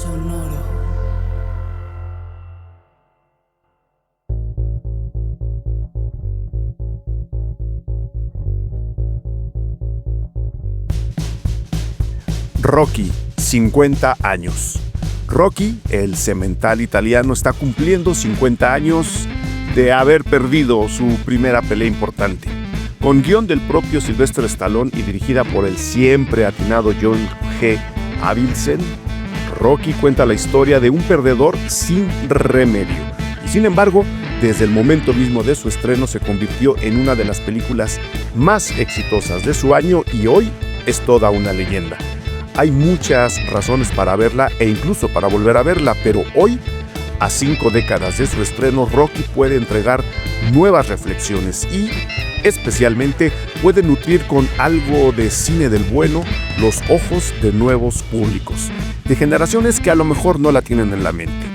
Sonoro. Rocky, 50 años. Rocky, el semental italiano, está cumpliendo 50 años de haber perdido su primera pelea importante. Con guión del propio Sylvester Stallone y dirigida por el siempre atinado John G. Avildsen, Rocky cuenta la historia de un perdedor sin remedio. Y sin embargo, desde el momento mismo de su estreno se convirtió en una de las películas más exitosas de su año y hoy es toda una leyenda. Hay muchas razones para verla e incluso para volver a verla, pero hoy, a 5 décadas de su estreno, Rocky puede entregar nuevas reflexiones y, especialmente, puede nutrir con algo de cine del bueno los ojos de nuevos públicos, de generaciones que a lo mejor no la tienen en la mente.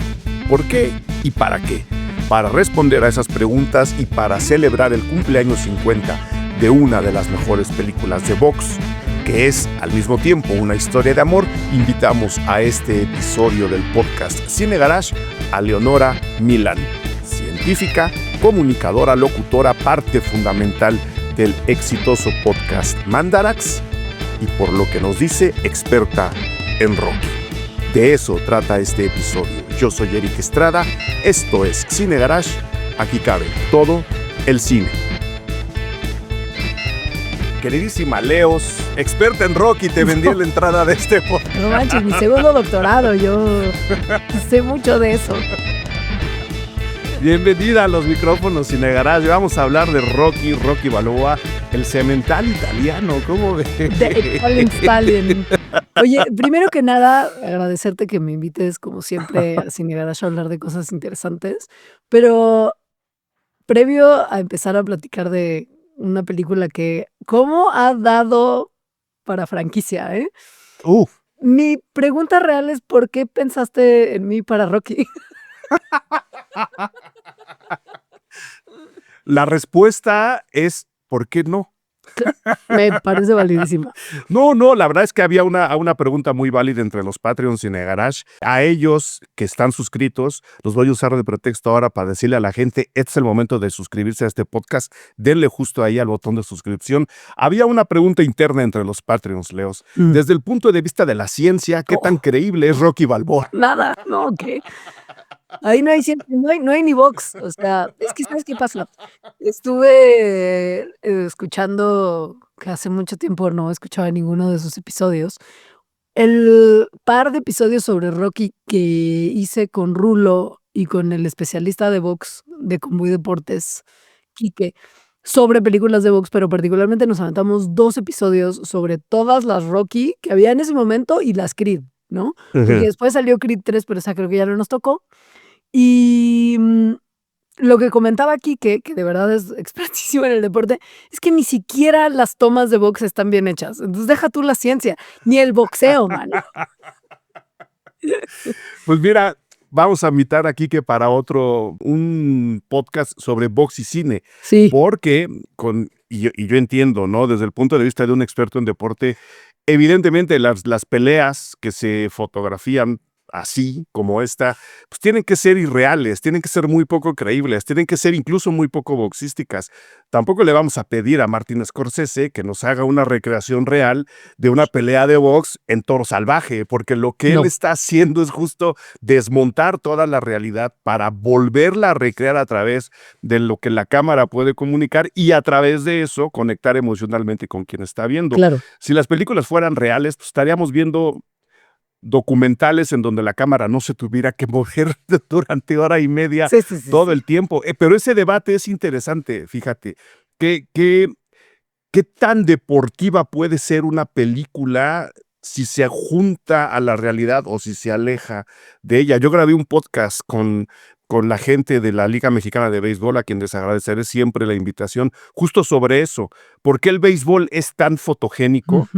¿Por qué y para qué? Para responder a esas preguntas y para celebrar el cumpleaños 50 de una de las mejores películas de box, que es al mismo tiempo una historia de amor, invitamos a este episodio del podcast Cine Garage a Leonora Milán, científica, comunicadora, locutora, parte fundamental del exitoso podcast Mandarax y, por lo que nos dice, experta en Rocky. De eso trata este episodio. Yo soy Eric Estrada, esto es Cine Garage, aquí cabe todo el cine. Queridísima Leos, experta en Rocky, te vendí la entrada de este podcast. No manches, mi segundo doctorado, yo sé mucho de eso. Bienvenida a los micrófonos Cine Garage. Vamos a hablar de Rocky Balboa, el semental italiano, ¿cómo ves? De Italian Stallion. Oye, primero que nada, agradecerte que me invites, como siempre, a Cine Garage a hablar de cosas interesantes, pero previo a empezar a platicar de una película que, ¿cómo ha dado para franquicia, eh? Mi pregunta real es, ¿por qué pensaste en mí para Rocky? La respuesta es, ¿por qué no? Me parece validísima. No, la verdad es que había una pregunta muy válida entre los Patreons Cine Garage. A ellos que están suscritos, los voy a usar de pretexto ahora para decirle a la gente, este es el momento de suscribirse a este podcast, denle justo ahí al botón de suscripción. Había una pregunta interna entre los Patreons, Leos. Desde el punto de vista de la ciencia, ¿qué tan creíble es Rocky Balboa? Nada, no, ¿qué? Ahí no hay ni box. O sea, es que ¿sabes qué pasa? Estuve escuchando, que hace mucho tiempo no escuchaba ninguno de sus episodios. El par de episodios sobre Rocky que hice con Rulo y con el especialista de box de Convoy Deportes, Quique, sobre películas de box, pero particularmente nos aventamos 2 episodios sobre todas las Rocky que había en ese momento y las Creed, ¿no? Porque después salió Creed 3, pero esa creo que ya no nos tocó. Y lo que comentaba aquí, que de verdad es expertísimo en el deporte, es que ni siquiera las tomas de box están bien hechas. Entonces deja tú la ciencia, ni el boxeo, mano. Pues mira, vamos a invitar aquí que para un podcast sobre box y cine. Sí. Porque, y yo entiendo, ¿no? Desde el punto de vista de un experto en deporte, evidentemente las peleas que se fotografían así como esta, pues tienen que ser irreales, tienen que ser muy poco creíbles, tienen que ser incluso muy poco boxísticas. Tampoco le vamos a pedir a Martin Scorsese que nos haga una recreación real de una pelea de box en Toro Salvaje, porque lo que él está haciendo es justo desmontar toda la realidad para volverla a recrear a través de lo que la cámara puede comunicar y a través de eso conectar emocionalmente con quien está viendo. Claro. Si las películas fueran reales, pues estaríamos viendo documentales en donde la cámara no se tuviera que mover durante hora y media todo el tiempo. Pero ese debate es interesante, fíjate. ¿Qué tan deportiva puede ser una película si se junta a la realidad o si se aleja de ella? Yo grabé un podcast con la gente de la Liga Mexicana de Béisbol, a quien les agradeceré siempre la invitación, justo sobre eso. ¿Por qué el béisbol es tan fotogénico?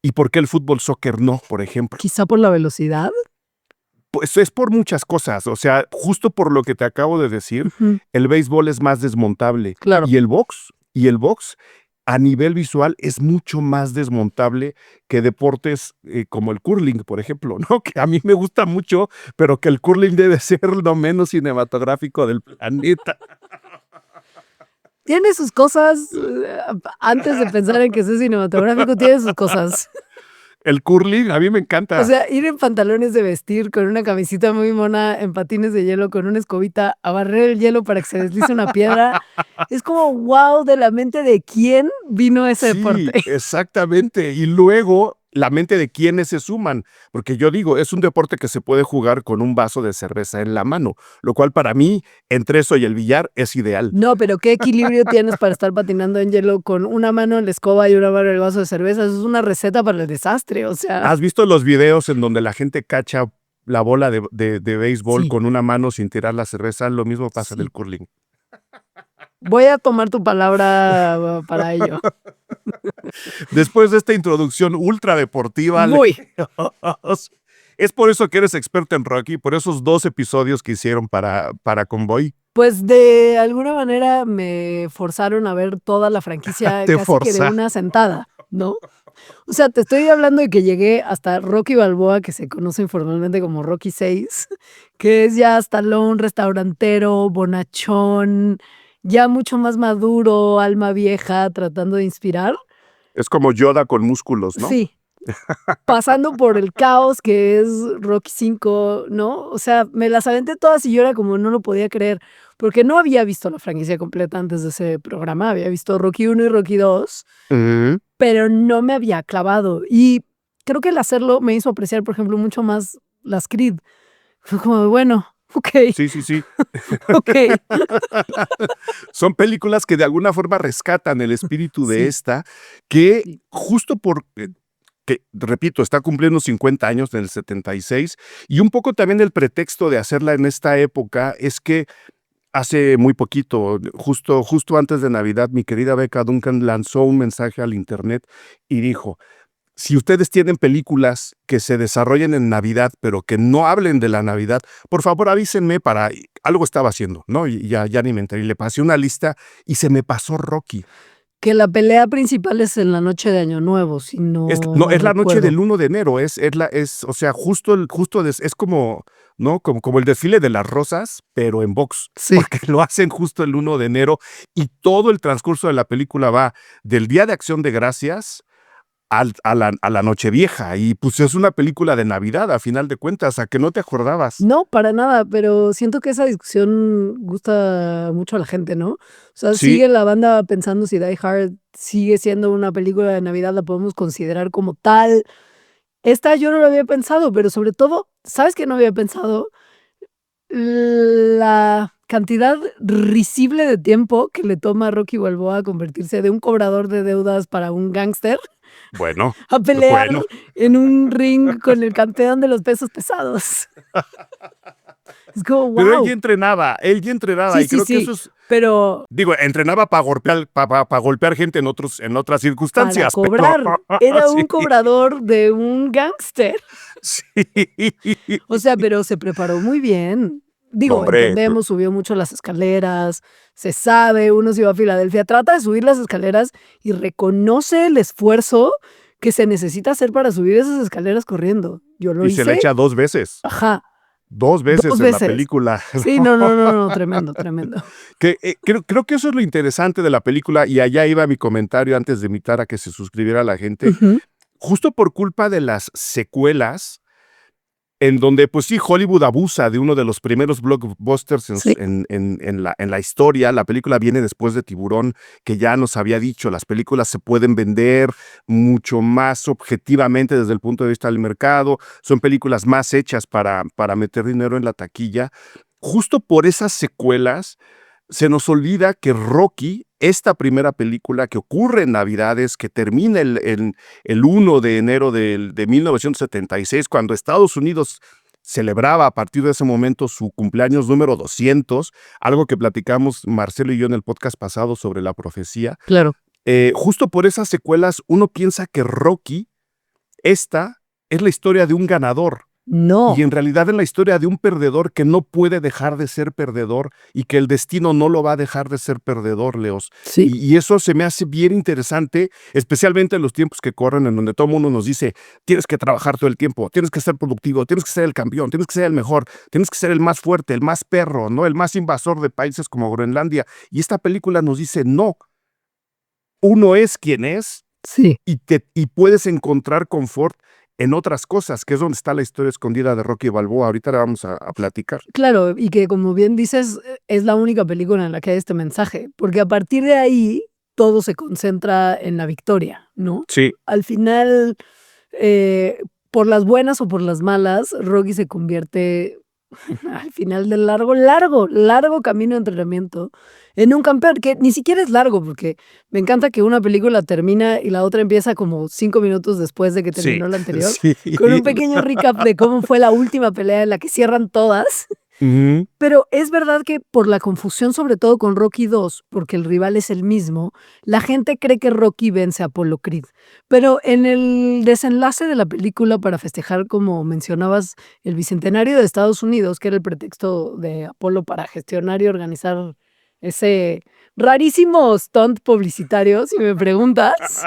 ¿Y por qué el fútbol soccer no, por ejemplo? Quizá por la velocidad. Pues es por muchas cosas, o sea, justo por lo que te acabo de decir, el béisbol es más desmontable. Claro. Y el box a nivel visual es mucho más desmontable que deportes como el curling, por ejemplo, ¿no? Que a mí me gusta mucho, pero que el curling debe ser lo menos cinematográfico del planeta. Tiene sus cosas, antes de pensar en que sea cinematográfico, tiene sus cosas. El curling a mí me O encanta. sea, ir en pantalones de vestir, con una camisita muy mona, en patines de hielo, con una escobita, a barrer el hielo para que se deslice una piedra, es como, guau, de la mente de quién vino ese deporte. Sí, exactamente. Y luego la mente de quiénes se suman, porque yo digo, es un deporte que se puede jugar con un vaso de cerveza en la mano, lo cual para mí, entre eso y el billar, es ideal. No, pero ¿qué equilibrio tienes para estar patinando en hielo con una mano en la escoba y una mano en el vaso de cerveza? Eso es una receta para el desastre, o sea. ¿Has visto los videos en donde la gente cacha la bola de béisbol Sí, con una mano sin tirar la cerveza? Lo mismo pasa en el sí. curling. Voy a tomar tu palabra para ello. Después de esta introducción ultra deportiva, Muy. es por eso que eres experto en Rocky, por esos 2 episodios que hicieron para Convoy. Pues, de alguna manera me forzaron a ver toda la franquicia Te casi que de forza. una sentada, ¿no? O sea, te estoy hablando de que llegué hasta Rocky Balboa, que se conoce informalmente como Rocky 6, que es ya Stallone, restaurantero, bonachón, ya mucho más maduro, alma vieja, tratando de inspirar. Es como Yoda con músculos, ¿no? Sí, pasando por el caos que es Rocky 5, ¿no? O sea, me las aventé todas y yo era como no lo podía creer, porque no había visto la franquicia completa antes de ese programa, había visto Rocky 1 y Rocky 2, Ujú. pero no me había clavado. Y creo que el hacerlo me hizo apreciar, por ejemplo, mucho más las Creed. Fue como de, bueno, okey, Sí, sí, sí. okey. Son películas que de alguna forma rescatan el espíritu de Sí, esta, que sí. justo por que, repito, está cumpliendo 50 años en el 76, y un poco también el pretexto de hacerla en esta época es que hace muy poquito, justo antes de Navidad, mi querida Becca Duncan lanzó un mensaje al Internet y dijo: "Si ustedes tienen películas que se desarrollen en Navidad, pero que no hablen de la Navidad, por favor avísenme para". Algo estaba haciendo, ¿no? Y ya ni me enteré. Y le pasé una lista y se me pasó Rocky. Que la pelea principal es en la noche de Año Nuevo, si no No, mal es la noche recuerdo. del 1 de enero, o sea, es como, ¿no? Como el desfile de las rosas, pero en box, Sí. porque lo hacen justo el 1 de enero y todo el transcurso de la película va del Día de Acción de Gracias a la Nochevieja, y pues es una película de Navidad, a final de cuentas, ¿a que no te acordabas? No, para nada, pero siento que esa discusión gusta mucho a la gente, ¿no? O sea, Sí, sigue la banda pensando si Die Hard sigue siendo una película de Navidad, la podemos considerar como tal. Esta yo no lo había pensado, pero sobre todo, ¿sabes qué no había pensado? La cantidad risible de tiempo que le toma a Rocky Balboa convertirse de un cobrador de deudas para un gángster bueno, a pelear bueno, en un ring con el campeón de los pesos pesados. Es como, pero ¡guau! él ya entrenaba, Sí, y sí, creo que sí, eso es, pero digo, entrenaba para golpear gente en otras para circunstancias, pero cobrar, era sí, un cobrador de un gángster. sí. O sea, pero se preparó muy bien. No, Digo, hombre, entendemos, subió mucho las escaleras, se sabe, uno se iba a Filadelfia, trata de subir las escaleras y reconoce el esfuerzo que se necesita hacer para subir esas escaleras corriendo. Yo lo y se le hice, echa 2 veces, ajá, 2 2 veces en la veces. película. Sí, no, no, no, no, tremendo, tremendo. Que, creo que eso es lo interesante de la película, y allá iba mi comentario antes de invitar a que se suscribiera la gente. Ujú, Justo por culpa de las secuelas, en donde, pues sí, Hollywood abusa de uno de los primeros blockbusters sí, en la historia. La película viene después de Tiburón, que ya nos había dicho, las películas se pueden vender mucho más objetivamente desde el punto de vista del mercado, son películas más hechas para meter dinero en la taquilla. Justo por esas secuelas, se nos olvida que Rocky, esta primera película que ocurre en Navidades, que termina el 1 de enero de 1976, cuando Estados Unidos celebraba a partir de ese momento su cumpleaños número 200, algo que platicamos Marcelo y yo en el podcast pasado sobre la profecía. claro. Justo por esas secuelas, uno piensa que Rocky, esta, es la historia de un ganador. No. Y en realidad es la historia de un perdedor que no puede dejar de ser perdedor y que el destino no lo va a dejar de ser perdedor, Leos. Sí. Y eso se me hace bien interesante, especialmente en los tiempos que corren, en donde todo el mundo nos dice, tienes que trabajar todo el tiempo, tienes que ser productivo, tienes que ser el campeón, tienes que ser el mejor, tienes que ser el más fuerte, el más perro, ¿no? El más invasor de países como Groenlandia. Y esta película nos dice, no, uno es quien es Sí. y puedes encontrar confort en otras cosas, que es donde está la historia escondida de Rocky Balboa. Ahorita la vamos a platicar. Claro, y que como bien dices, es la única película en la que hay este mensaje, porque a partir de ahí todo se concentra en la victoria, ¿no? Sí. Al final, por las buenas o por las malas, Rocky se convierte al final del largo camino de entrenamiento en un campeón que ni siquiera es largo, porque me encanta que una película termina y la otra empieza como 5 minutos después de que Sí, terminó la anterior, sí. con un pequeño recap de cómo fue la última pelea en la que cierran todas. Ujú. Pero es verdad que por la confusión, sobre todo con Rocky 2, porque el rival es el mismo, la gente cree que Rocky vence a Apollo Creed. Pero en el desenlace de la película, para festejar, como mencionabas, el bicentenario de Estados Unidos, que era el pretexto de Apolo para gestionar y organizar ese rarísimo stunt publicitario, si me preguntas.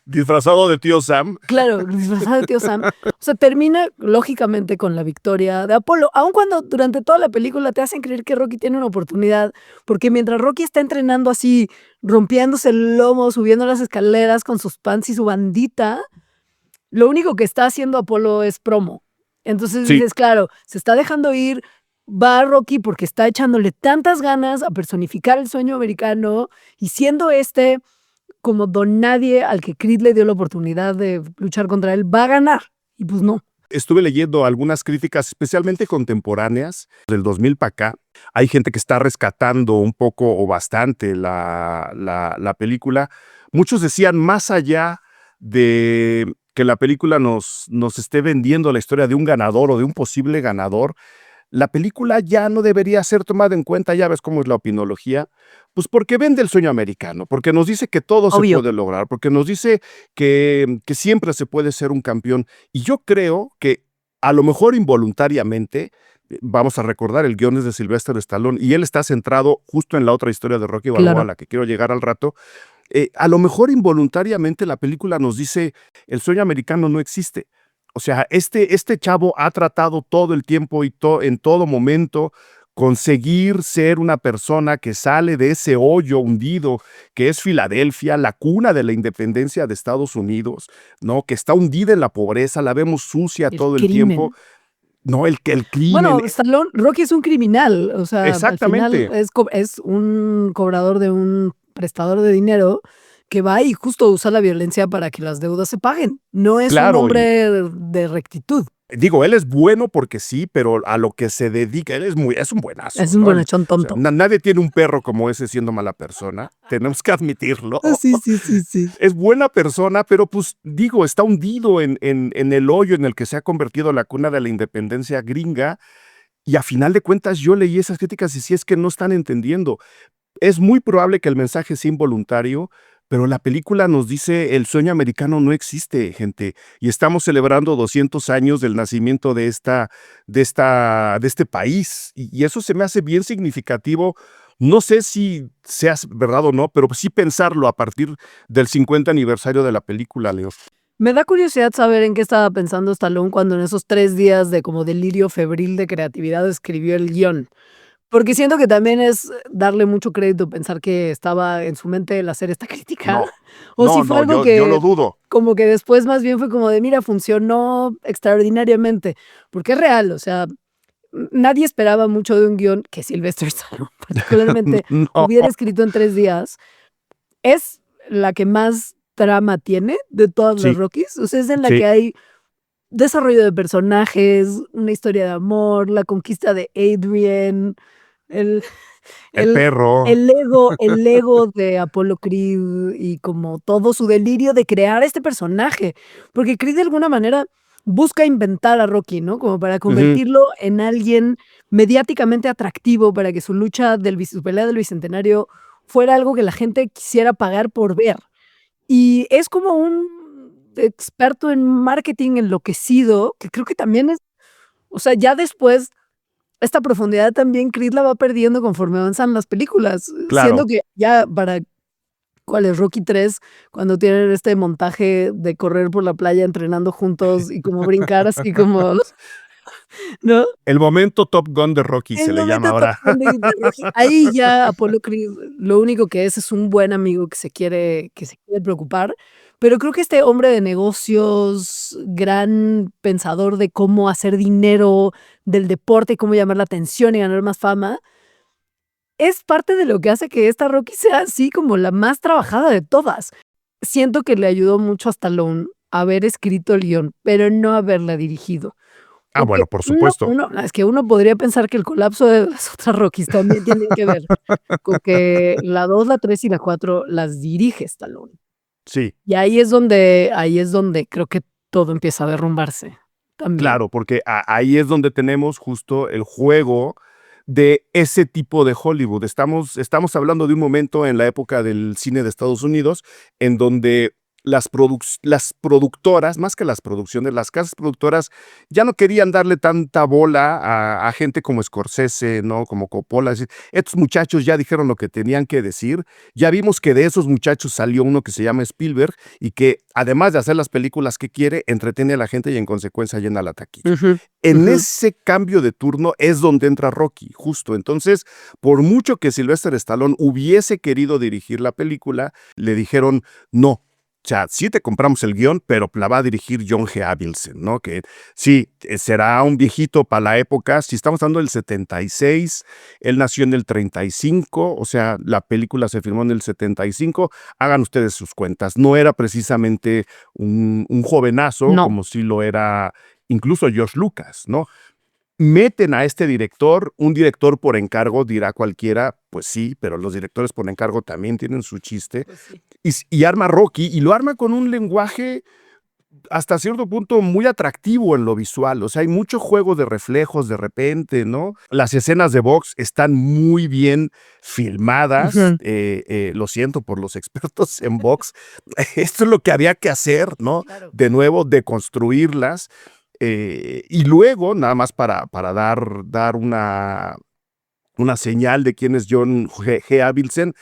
Disfrazado de tío Sam. Claro, disfrazado de tío Sam. O sea, termina lógicamente con la victoria de Apolo, aun cuando durante toda la película te hacen creer que Rocky tiene una oportunidad, porque mientras Rocky está entrenando así, rompiéndose el lomo, subiendo las escaleras con sus pants y su bandita, lo único que está haciendo Apolo es promo. Entonces Sí. dices, claro, se está dejando ir, va Rocky porque está echándole tantas ganas a personificar el sueño americano y siendo como don nadie al que Creed le dio la oportunidad de luchar contra él, va a ganar. Y pues no. Estuve leyendo algunas críticas, especialmente contemporáneas, del 2000 para acá. Hay gente que está rescatando un poco o bastante la película. Muchos decían, más allá de que la película nos esté vendiendo la historia de un ganador o de un posible ganador, la película ya no debería ser tomada en cuenta, ya ves cómo es la opinología, pues porque vende el sueño americano, porque nos dice que todo se Obvio. puede lograr, porque nos dice que siempre se puede ser un campeón. Y yo creo que a lo mejor involuntariamente, vamos a recordar, el guion es de Sylvester Stallone y él está centrado justo en la otra historia de Rocky Balboa, Claro. a la que quiero llegar al rato. A lo mejor involuntariamente la película nos dice, el sueño americano no existe. O sea, este chavo ha tratado todo el tiempo y en todo momento conseguir ser una persona que sale de ese hoyo hundido que es Filadelfia, la cuna de la independencia de Estados Unidos, ¿no? Que está hundida en la pobreza, la vemos sucia El todo el crimen. tiempo. No, el crimen. Bueno, Stallone, Rocky es un criminal. O sea, al final Exactamente. es un cobrador de un prestador de dinero que va y justo usa la violencia para que las deudas se paguen. No es un Claro, hombre de rectitud. digo, él es bueno porque sí, pero a lo que se dedica, él es un buenazo, Es un ¿no? bonachón O sea, tonto. nadie tiene un perro como ese siendo mala persona, tenemos que admitirlo. Sí, sí, sí, sí. Es buena persona, pero pues digo, está hundido en el hoyo en el que se ha convertido la cuna de la independencia gringa, y a final de cuentas yo leí esas críticas y sí es que no están entendiendo. Es muy probable que el mensaje sea involuntario, pero la película nos dice el sueño americano no existe, gente, y estamos celebrando 200 años del nacimiento de este país, y eso se me hace bien significativo. No sé si sea verdad o no, pero sí pensarlo a partir del 50 aniversario de la película, Leo. Me da curiosidad saber en qué estaba pensando Stallone cuando en esos 3 días de como delirio febril de creatividad escribió el guión. Porque siento que también es darle mucho crédito pensar que estaba en su mente el hacer esta crítica, No, o si fue no, algo yo lo que dudo. como que después más bien fue como de: "Mira, funcionó extraordinariamente", porque es real, o sea, nadie esperaba mucho de un guión que Sylvester Stallone particularmente No. hubiera escrito en 3 días. Es la que más trama tiene de todas las Sí, Rockies, o sea, es en la sí. que hay desarrollo de personajes, una historia de amor, la conquista de Adrian, el El el perro. el ego de Apollo Creed y como todo su delirio de crear este personaje, porque Creed de alguna manera busca inventar a Rocky, ¿no? Como para Ujú. convertirlo en alguien mediáticamente atractivo para que su pelea del bicentenario fuera algo que la gente quisiera pagar por ver. Y es como un experto en marketing enloquecido, que creo que también es, o sea, ya después, esta profundidad también Creed la va perdiendo conforme avanzan las películas, siendo Claro. que ya para, ¿cuál es? Rocky 3, cuando tienen este montaje de correr por la playa entrenando juntos y como brincar así como, ¿no? El momento Top Gun de Rocky se El le llama momento Top ahora. Gun de Rocky. Ahí ya Apollo Creed, lo único que es un buen amigo que se quiere preocupar, pero creo que este hombre de negocios, gran pensador de cómo hacer dinero del deporte, cómo llamar la atención y ganar más fama, es parte de lo que hace que esta Rocky sea así como la más trabajada de todas. Siento que le ayudó mucho a Stallone haber escrito el guión, pero no haberla dirigido. Ah, Porque bueno, por supuesto. es que uno podría pensar que el colapso de las otras Rockys también tienen que ver con que la 2, la 3 y la 4 las dirige Stallone. Sí, Y ahí es donde creo que todo empieza a derrumbarse también. claro, porque ahí es donde tenemos justo el juego de ese tipo de Hollywood. Estamos hablando de un momento en la época del cine de Estados Unidos en donde las productoras, más que las producciones, las casas productoras ya no querían darle tanta bola a gente como Scorsese, ¿no? Como Coppola. Es decir, estos muchachos ya dijeron lo que tenían que decir. Ya vimos que de esos muchachos salió uno que se llama Spielberg y que además de hacer las películas que quiere, entretiene a la gente y en consecuencia llena la taquilla. Ujú, En ujú. ese cambio de turno es donde entra Rocky, justo. Entonces, por mucho que Sylvester Stallone hubiese querido dirigir la película, le dijeron no. O sea, sí te compramos el guión, pero la va a dirigir John G. Avildsen, ¿no? Que sí, será un viejito para la época. Si estamos hablando del 76, él nació en el 35, o sea, la película se filmó en el 75. Hagan ustedes sus cuentas. No era precisamente un jovenazo No, como si lo era incluso George Lucas, ¿no? Meten a este director, un director por encargo, dirá cualquiera, pues sí, pero los directores por encargo también tienen su chiste, pues sí. y arma Rocky, y lo arma con un lenguaje hasta cierto punto muy atractivo en lo visual, o sea, hay mucho juego de reflejos de repente, ¿no? Las escenas de box están muy bien filmadas, Ujú, lo siento por los expertos en box, esto es lo que había que hacer, ¿no? claro. De nuevo, deconstruirlas, y luego, nada más para dar una señal de quién es John G. Avildsen,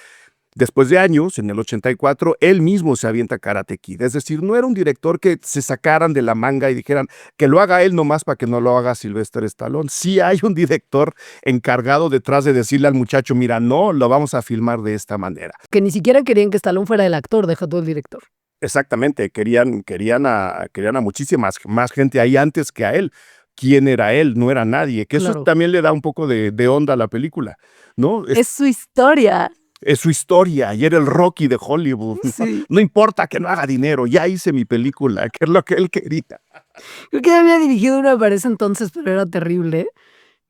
después de años, en el 84, él mismo se avienta Karate Kid. Es decir, no era un director que se sacaran de la manga y dijeran que lo haga él nomás para que no lo haga Sylvester Stallone. Sí hay un director encargado detrás de decirle al muchacho, mira, no, lo vamos a filmar de esta manera. Que ni siquiera querían que Stallone fuera el actor, deja tú el director. Exactamente, querían a muchísimas más gente ahí antes que a él. ¿Quién era él? No era nadie. Que eso Claro. también le da un poco de onda a la película, ¿no? Es su historia. Es su historia y era el Rocky de Hollywood. No, Sí. no importa que no haga dinero, ya hice mi película, que es lo que él quería. Creo que ya había dirigido una para ese entonces, pero era terrible.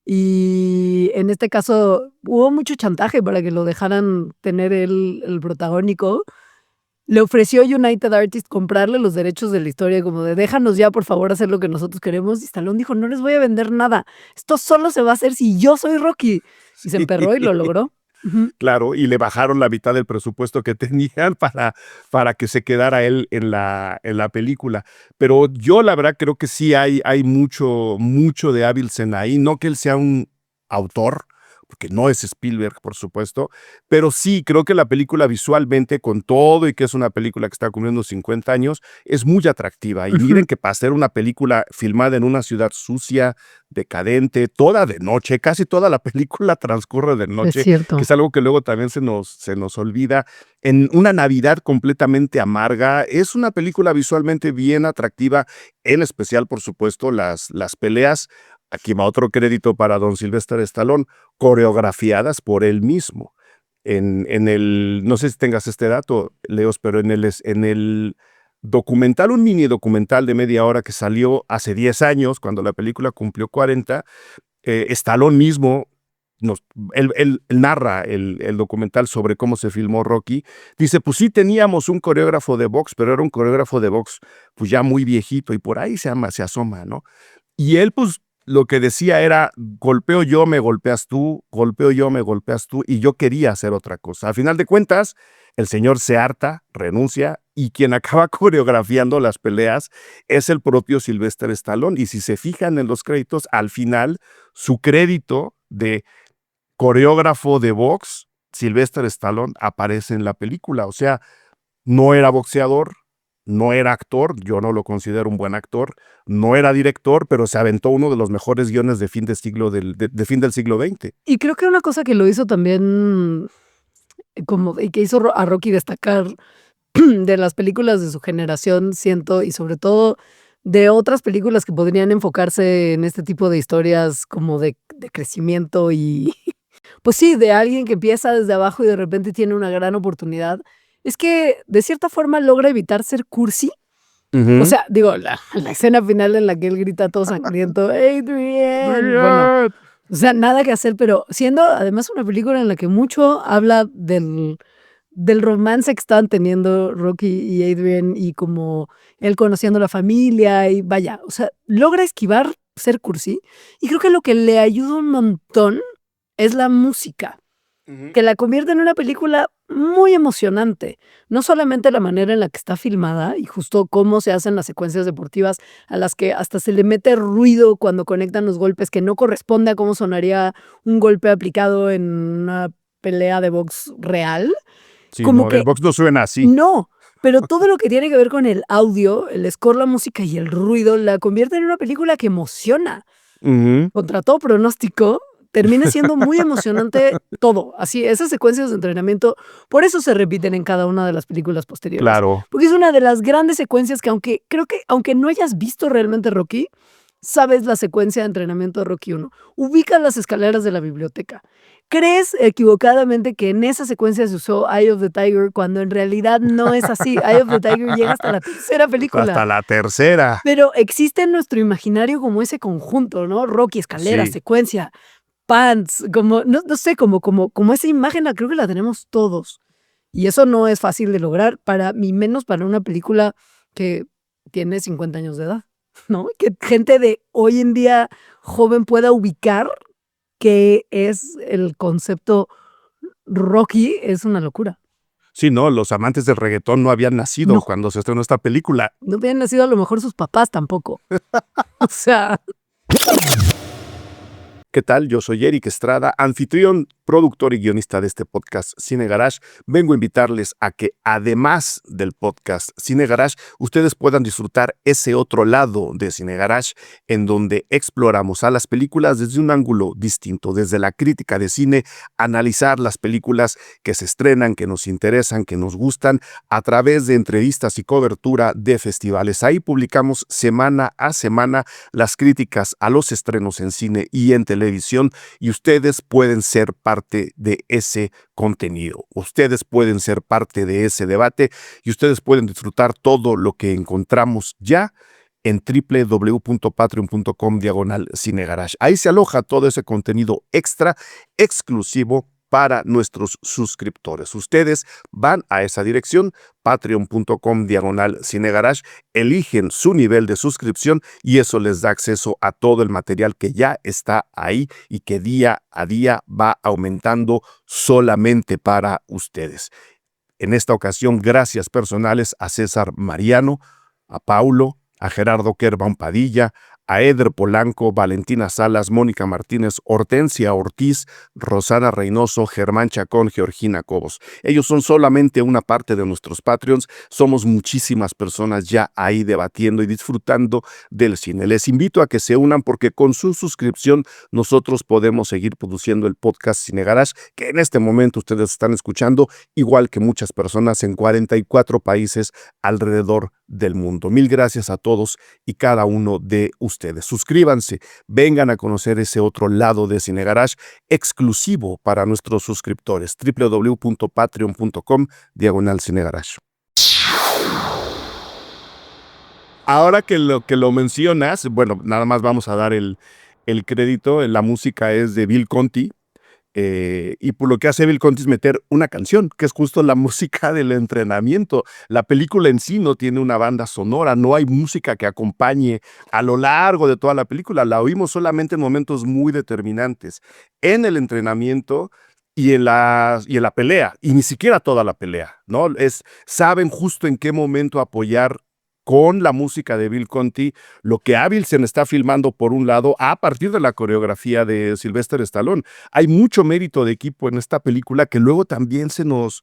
Y en este caso hubo mucho chantaje para que lo dejaran tener el protagónico. Le ofreció United Artists comprarle los derechos de la historia, como de déjanos ya por favor hacer lo que nosotros queremos. Y Stallone dijo, no les voy a vender nada. Esto solo se va a hacer si yo soy Rocky. Y se Sí, emperró y lo logró. Ujú. claro, y le bajaron la mitad del presupuesto que tenían para que se quedara él en la película. Pero yo la verdad creo que sí hay mucho de Avildsen ahí, no que él sea un autor, porque no es Spielberg, por supuesto, pero sí creo que la película visualmente, con todo y que es una película que está cumpliendo 50 años, es muy atractiva. Y Ujú. miren que para hacer una película filmada en una ciudad sucia, decadente, toda de noche, casi toda la película transcurre de Es noche, que cierto. es algo que luego también se nos olvida. En una Navidad completamente amarga, es una película visualmente bien atractiva, en especial, por supuesto, las peleas. Aquí va otro crédito para don Sylvester Stallone, coreografiadas por él mismo. No sé si tengas este dato, Leos, pero en el documental, un mini documental de media hora que salió hace 10 años, cuando la película cumplió 40, Stallone mismo él narra el documental sobre cómo se filmó Rocky. Dice, pues sí teníamos un coreógrafo de box, pero era un coreógrafo de box pues ya muy viejito y por ahí se asoma, ¿no? Y él, pues, lo que decía era, golpeo yo, me golpeas tú, golpeo yo, me golpeas tú, y yo quería hacer otra cosa. A final de cuentas, El señor se harta, renuncia, y quien acaba coreografiando las peleas es el propio Sylvester Stallone. Y si se fijan en los créditos, al final, su crédito de coreógrafo de box, Sylvester Stallone, aparece en la película. O sea, no era boxeador, no era actor, yo no lo considero un buen actor, no era director, pero se aventó uno de los mejores guiones de fin del siglo XX. Y creo que una cosa que lo hizo también, y que hizo a Rocky destacar de las películas de su generación, siento, y sobre todo de otras películas que podrían enfocarse en este tipo de historias como de crecimiento y, pues sí, de alguien que empieza desde abajo y de repente tiene una gran oportunidad, es que de cierta forma logra evitar ser cursi. O sea, digo, la escena final en la que él grita todo sangriento, Adrian, bueno, o sea, nada que hacer, pero siendo además una película en la que mucho habla del romance que estaban teniendo Rocky y Adrian y como él conociendo la familia y vaya, o sea, logra esquivar ser cursi y creo que lo que le ayuda un montón es la música, que la convierte en una película muy emocionante. No solamente la manera en la que está filmada y justo cómo se hacen las secuencias deportivas a las que hasta se le mete ruido cuando conectan los golpes que no corresponde a cómo sonaría un golpe aplicado en una pelea de box real. Sí, como que el box no suena así. No, pero todo lo que tiene que ver con el audio, el score, la música y el ruido la convierte en una película que emociona. Contra todo pronóstico, termina siendo muy emocionante todo. Así, esas secuencias de entrenamiento, por eso se repiten en cada una de las películas posteriores. Claro. Porque es una de las grandes secuencias que aunque no hayas visto realmente Rocky, sabes la secuencia de entrenamiento de Rocky 1. Ubicas las escaleras de la biblioteca. Crees equivocadamente que en esa secuencia se usó Eye of the Tiger cuando en realidad no es así. Eye of the Tiger llega hasta la tercera película. Hasta la tercera. Pero existe en nuestro imaginario como ese conjunto, ¿no? Rocky, escalera, secuencia, pants, como, no sé, como esa imagen, creo que la tenemos todos. Y eso no es fácil de lograr, menos para una película que tiene 50 años de edad, ¿no? Que gente de hoy en día joven pueda ubicar que es el concepto Rocky, es una locura. Sí, no, los amantes del reggaetón no habían nacido cuando se estrenó esta película. No habían nacido a lo mejor sus papás tampoco. O sea... ¿Qué tal? Yo soy Eric Estrada, anfitrión, productor y guionista de este podcast Cine Garage. Vengo a invitarles a que, además del podcast Cine Garage, ustedes puedan disfrutar ese otro lado de Cine Garage, en donde exploramos a las películas desde un ángulo distinto, desde la crítica de cine, analizar las películas que se estrenan, que nos interesan, que nos gustan, a través de entrevistas y cobertura de festivales. Ahí publicamos semana a semana las críticas a los estrenos en cine y en televisión, y ustedes pueden ser parte de ese contenido. Ustedes pueden ser parte de ese debate y ustedes pueden disfrutar todo lo que encontramos ya en www.patreon.com/cinegarage. Ahí se aloja todo ese contenido extra, exclusivo para nuestros suscriptores. Ustedes van a esa dirección, patreon.com/cinegarage, eligen su nivel de suscripción y eso les da acceso a todo el material que ya está ahí y que día a día va aumentando solamente para ustedes. En esta ocasión, gracias personales a César Mariano, a Paulo, a Gerardo Kerban Padilla, a Eder Polanco, Valentina Salas, Mónica Martínez, Hortensia Ortiz, Rosana Reynoso, Germán Chacón, Georgina Cobos. Ellos son solamente una parte de nuestros Patreons. Somos muchísimas personas ya ahí debatiendo y disfrutando del cine. Les invito a que se unan porque con su suscripción nosotros podemos seguir produciendo el podcast Cine Garage, que en este momento ustedes están escuchando, igual que muchas personas en 44 países alrededor del mundo. Mil gracias a todos y cada uno de ustedes. Suscríbanse, vengan a conocer ese otro lado de Cine Garage exclusivo para nuestros suscriptores. www.patreon.com/cinegarage. Ahora que lo mencionas, bueno, nada más vamos a dar el crédito. La música es de Bill Conti. Y por lo que hace Bill Conti es meter una canción, que es justo la música del entrenamiento. La película en sí no tiene una banda sonora, no hay música que acompañe a lo largo de toda la película. La oímos solamente en momentos muy determinantes. En el entrenamiento y en la pelea, y ni siquiera toda la pelea, ¿no? Saben justo en qué momento apoyar con la música de Bill Conti lo que Avildsen está filmando por un lado a partir de la coreografía de Sylvester Stallone. Hay mucho mérito de equipo en esta película que luego también se nos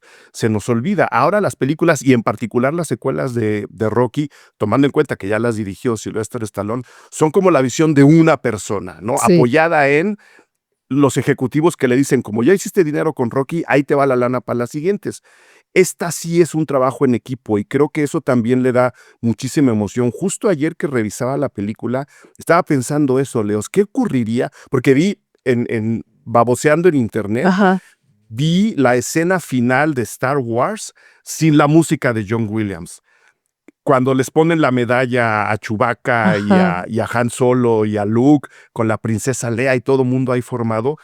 olvida. Ahora las películas y en particular las secuelas de Rocky, tomando en cuenta que ya las dirigió Sylvester Stallone, son como la visión de una persona, ¿no? Sí. Apoyada en los ejecutivos que le dicen, como ya hiciste dinero con Rocky, ahí te va la lana para las siguientes. Esta sí es un trabajo en equipo y creo que eso también le da muchísima emoción. Justo ayer que revisaba la película, estaba pensando eso, Leos, ¿qué ocurriría? Porque vi baboseando en internet, Ajá. vi la escena final de Star Wars sin la música de John Williams. Cuando les ponen la medalla a Chewbacca y a Han Solo y a Luke con la princesa Leia y todo el mundo ahí formado,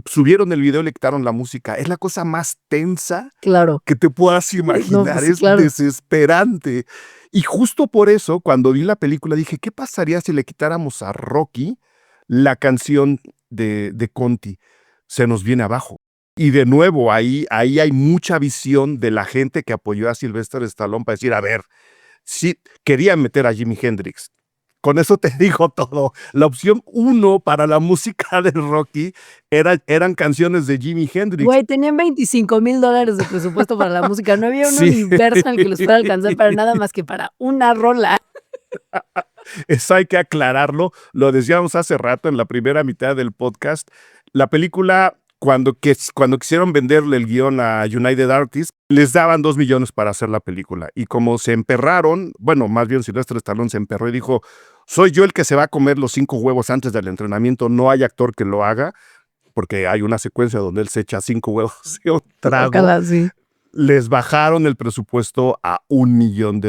subieron el video y le quitaron la música. Es la cosa más tensa Claro. que te puedas imaginar. No, pues sí, es claro. desesperante. Y justo por eso, cuando vi la película, dije, ¿qué pasaría si le quitáramos a Rocky la canción de Conti? Se nos viene abajo. Y de nuevo, ahí hay mucha visión de la gente que apoyó a Sylvester Stallone para decir, a ver, sí, querían meter a Jimi Hendrix. Con eso te digo todo. La opción 1 para la música de Rocky eran canciones de Jimi Hendrix. Güey, tenían $25,000 de presupuesto para la música. No había un Sí. universo en el que los fuera a alcanzar para nada más que para una rola. Eso hay que aclararlo. Lo decíamos hace rato en la primera mitad del podcast. La película, cuando quisieron venderle el guión a United Artists, les daban 2 millones para hacer la película. Y como se emperraron, bueno, más bien Sylvester Stallone se emperró y dijo, soy yo el que se va a comer los 5 huevos antes del entrenamiento, no hay actor que lo haga, porque hay una secuencia donde él se echa 5 huevos y un trago. Ojalá, sí. Les bajaron el presupuesto a $1 millón.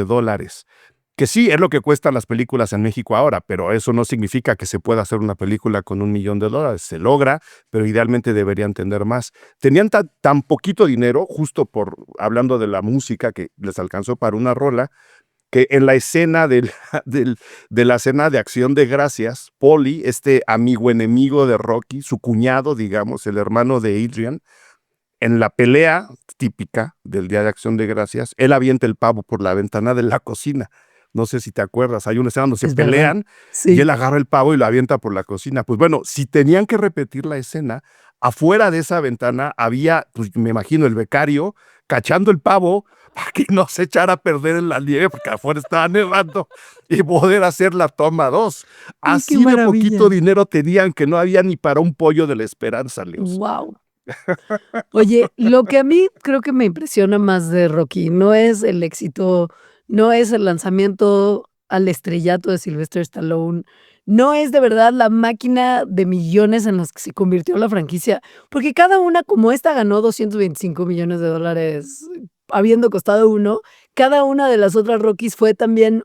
Que sí, es lo que cuestan las películas en México ahora, pero eso no significa que se pueda hacer una película con $1 millón. Se logra, pero idealmente deberían tener más. Tenían tan poquito dinero, justo hablando de la música que les alcanzó para una rola, que en la escena de la escena de Acción de Gracias, Paulie, este amigo enemigo de Rocky, su cuñado, digamos, el hermano de Adrian, en la pelea típica del Día de Acción de Gracias, él avienta el pavo por la ventana de la cocina. No sé si te acuerdas, hay una escena donde se pelean Sí. y él agarra el pavo y lo avienta por la cocina. Pues bueno, si tenían que repetir la escena, afuera de esa ventana había, pues me imagino, el becario cachando el pavo para que no se echara a perder en la nieve, porque afuera estaba nevando, y poder hacer la toma 2. Ay, Así qué de maravilla. poquito dinero tenían que no había ni para un pollo de la esperanza, Leos. Wow. Oye, lo que a mí creo que me impresiona más de Rocky no es el éxito, no es el lanzamiento al estrellato de Sylvester Stallone, no es de verdad la máquina de millones en las que se convirtió la franquicia, porque cada una, como esta ganó $225 millones, habiendo costado uno, cada una de las otras Rockys fue también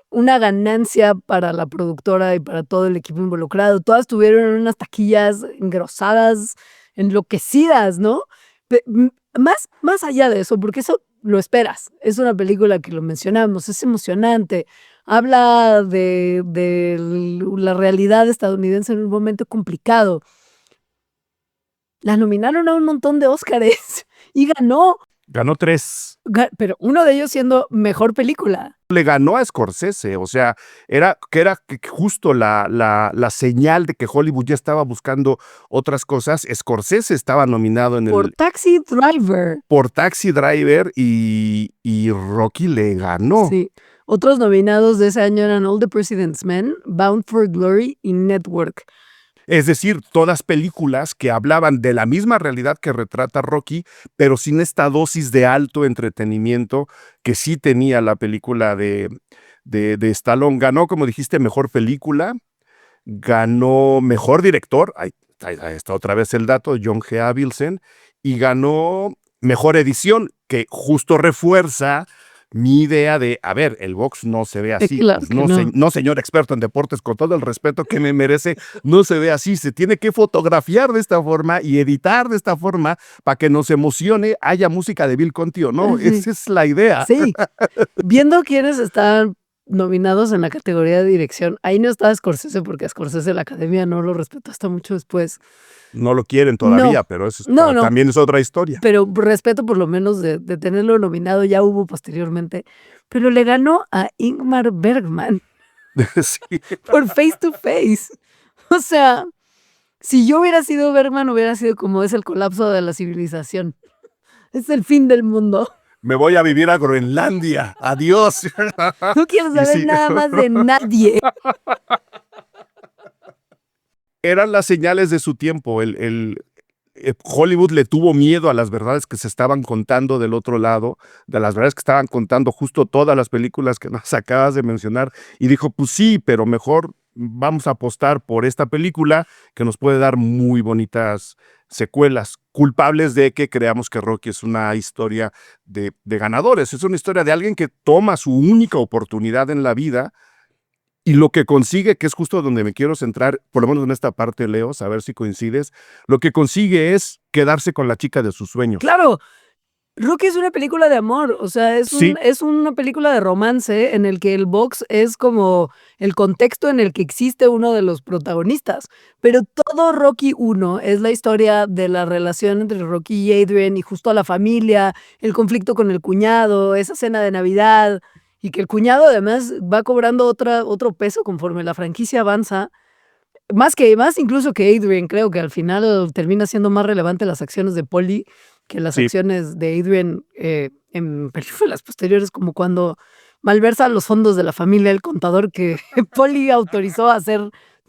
una ganancia para la productora y para todo el equipo involucrado. Todas tuvieron unas taquillas engrosadas, enloquecidas, ¿no? Más allá de eso, porque eso lo esperas. Es una película que lo mencionamos, es emocionante. Habla de la realidad estadounidense en un momento complicado. La nominaron a un montón de Óscares y ganó. Ganó 3. Pero uno de ellos siendo mejor película. Le ganó a Scorsese, o sea, era justo la señal de que Hollywood ya estaba buscando otras cosas. Scorsese estaba nominado Por Taxi Driver. Por Taxi Driver y Rocky le ganó. Sí. Otros nominados de ese año eran All the President's Men, Bound for Glory y Network. Es decir, todas películas que hablaban de la misma realidad que retrata Rocky, pero sin esta dosis de alto entretenimiento que sí tenía la película de Stallone. Ganó, como dijiste, mejor película, ganó mejor director, ahí está otra vez el dato, John G. Avildsen, y ganó mejor edición, que justo refuerza mi idea de, a ver, el box no se ve así. Claro Pues no, señor experto en deportes, con todo el respeto que me merece, no se ve así. Se tiene que fotografiar de esta forma y editar de esta forma para que nos emocione, haya música de Bill Conti o no. Sí. Esa es la idea. Sí. Viendo quiénes están nominados en la categoría de dirección. Ahí no estaba Scorsese porque a Scorsese la academia no lo respetó hasta mucho después. No lo quieren No, todavía, pero eso no, no, también es otra historia. pero respeto por lo menos de tenerlo nominado, ya hubo posteriormente. Pero le ganó a Ingmar Bergman Sí. por Face to Face. O sea, si yo hubiera sido Bergman, hubiera sido como es el colapso de la civilización. Es el fin del mundo. Me voy a vivir a Groenlandia. Adiós. No quiero Y saber sí. nada más de nadie. Eran las señales de su tiempo. Hollywood le tuvo miedo a las verdades que se estaban contando del otro lado, de las verdades que estaban contando justo todas las películas que nos acabas de mencionar, y dijo, pues sí, pero mejor vamos a apostar por esta película que nos puede dar muy bonitas secuelas, culpables de que creamos que Rocky es una historia de ganadores, es una historia de alguien que toma su única oportunidad en la vida y lo que consigue, que es justo donde me quiero centrar, por lo menos en esta parte, Leo, a ver si coincides, lo que consigue es quedarse con la chica de sus sueños. Claro, Rocky es una película de amor, o sea, Sí. es una película de romance en el que el box es como el contexto en el que existe uno de los protagonistas, pero todo Rocky 1 es la historia de la relación entre Rocky y Adrian y justo a la familia, el conflicto con el cuñado, esa cena de Navidad, y que el cuñado además va cobrando otro peso conforme la franquicia avanza, más incluso que Adrian, creo que al final termina siendo más relevante las acciones de Polly que las Sí. acciones de Adrian en películas posteriores, como cuando malversa los fondos de la familia, el contador que Polly autorizó a hacer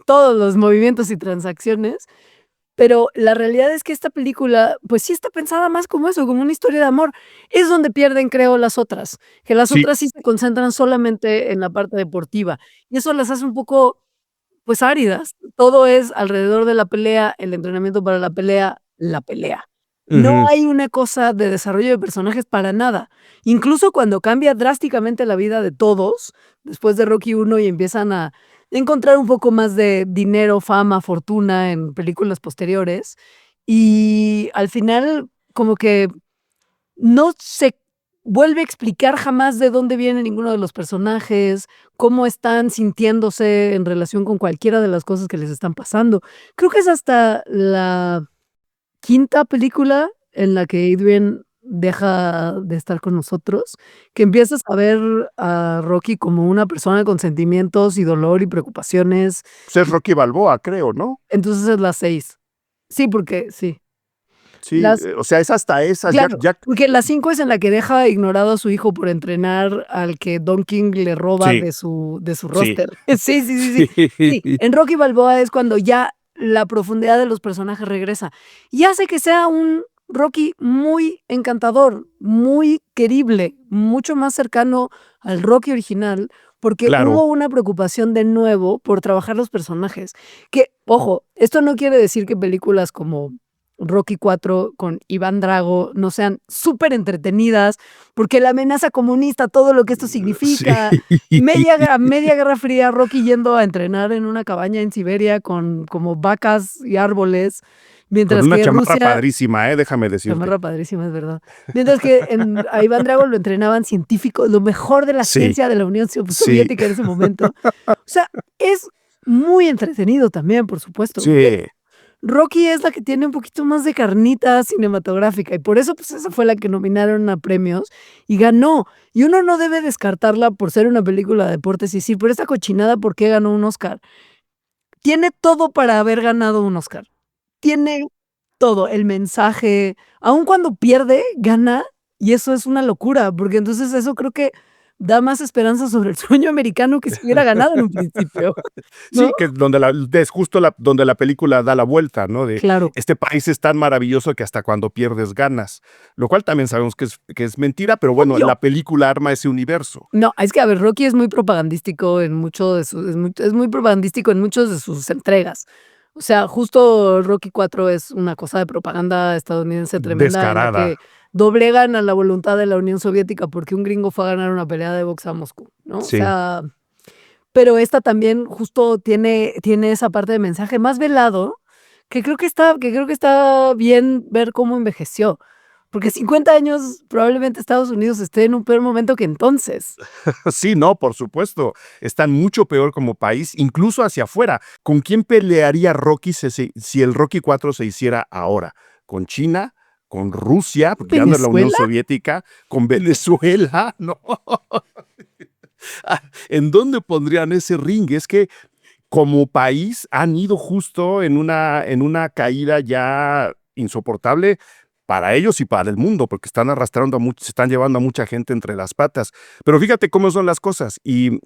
todos los movimientos y transacciones. Pero la realidad es que esta película, pues sí está pensada más como eso, como una historia de amor. Es donde pierden, creo, las otras, que las Sí. otras sí se concentran solamente en la parte deportiva. Y eso las hace un poco, pues, áridas. Todo es alrededor de la pelea, el entrenamiento para la pelea, la pelea. No Ujú. hay una cosa de desarrollo de personajes para nada. Incluso cuando cambia drásticamente la vida de todos, después de Rocky 1 y empiezan a encontrar un poco más de dinero, fama, fortuna en películas posteriores, y al final como que no se vuelve a explicar jamás de dónde viene ninguno de los personajes, cómo están sintiéndose en relación con cualquiera de las cosas que les están pasando. Creo que es hasta la quinta película en la que Adrian deja de estar con nosotros, que empiezas a ver a Rocky como una persona con sentimientos y dolor y preocupaciones. Pues es Rocky Balboa, creo, ¿no? Entonces es la 6. Sí, porque sí. Sí, o sea, es hasta esas, Claro, ya. porque la 5 es en la que deja ignorado a su hijo por entrenar al que Don King le roba Sí. de su Sí. roster. Sí. Sí, en Rocky Balboa es cuando ya la profundidad de los personajes regresa, y hace que sea un Rocky muy encantador, muy querible, mucho más cercano al Rocky original, porque Claro. hubo una preocupación de nuevo por trabajar los personajes, que, ojo, esto no quiere decir que películas como Rocky 4 con Iván Drago no sean súper entretenidas, porque la amenaza comunista, todo lo que esto significa, Sí. media Guerra Fría, Rocky yendo a entrenar en una cabaña en Siberia con como vacas y árboles, mientras Con una que chamarra Rusia padrísima, déjame decirte. chamarra padrísima, es verdad. Mientras que a Iván Drago lo entrenaban científicos, lo mejor de la Sí. ciencia de la Unión Sí. Soviética en ese momento. O sea, es muy entretenido también, por supuesto. Sí. Rocky es la que tiene un poquito más de carnita cinematográfica y por eso, pues, esa fue la que nominaron a premios y ganó. Y uno no debe descartarla por ser una película de deportes y decir, por esta cochinada, ¿por qué ganó un Oscar? Tiene todo para haber ganado un Oscar. Tiene todo, el mensaje, aun cuando pierde, gana, y eso es una locura, porque entonces eso creo que da más esperanza sobre el sueño americano que si hubiera ganado en un principio, ¿no? Sí, que es justo donde la película da la vuelta, ¿no? De Claro. este país es tan maravilloso que hasta cuando pierdes ganas, lo cual también sabemos que es mentira, pero bueno, Obvio. la película arma ese universo. No, es que a ver, Rocky es muy propagandístico en mucho de sus es muy propagandístico en muchos de sus entregas. O sea, justo Rocky 4 es una cosa de propaganda estadounidense tremenda en la Descarada. que doblegan a la voluntad de la Unión Soviética porque un gringo fue a ganar una pelea de box a Moscú, ¿no? O Sí. sea, pero esta también justo tiene esa parte de mensaje más velado que creo que está bien ver cómo envejeció. Porque 50 años probablemente Estados Unidos esté en un peor momento que entonces. Sí, no, por supuesto. Están mucho peor como país, incluso hacia afuera. ¿Con quién pelearía Rocky si el Rocky 4 se hiciera ahora? ¿Con China? ¿Con Rusia? Porque ya no es la Unión ¿Venezuela? Soviética. ¿Con Venezuela? No. ¿En dónde pondrían ese ring? Es que como país han ido justo en una caída ya insoportable para ellos y para el mundo, porque están arrastrando se están llevando a mucha gente entre las patas. Pero fíjate cómo son las cosas, y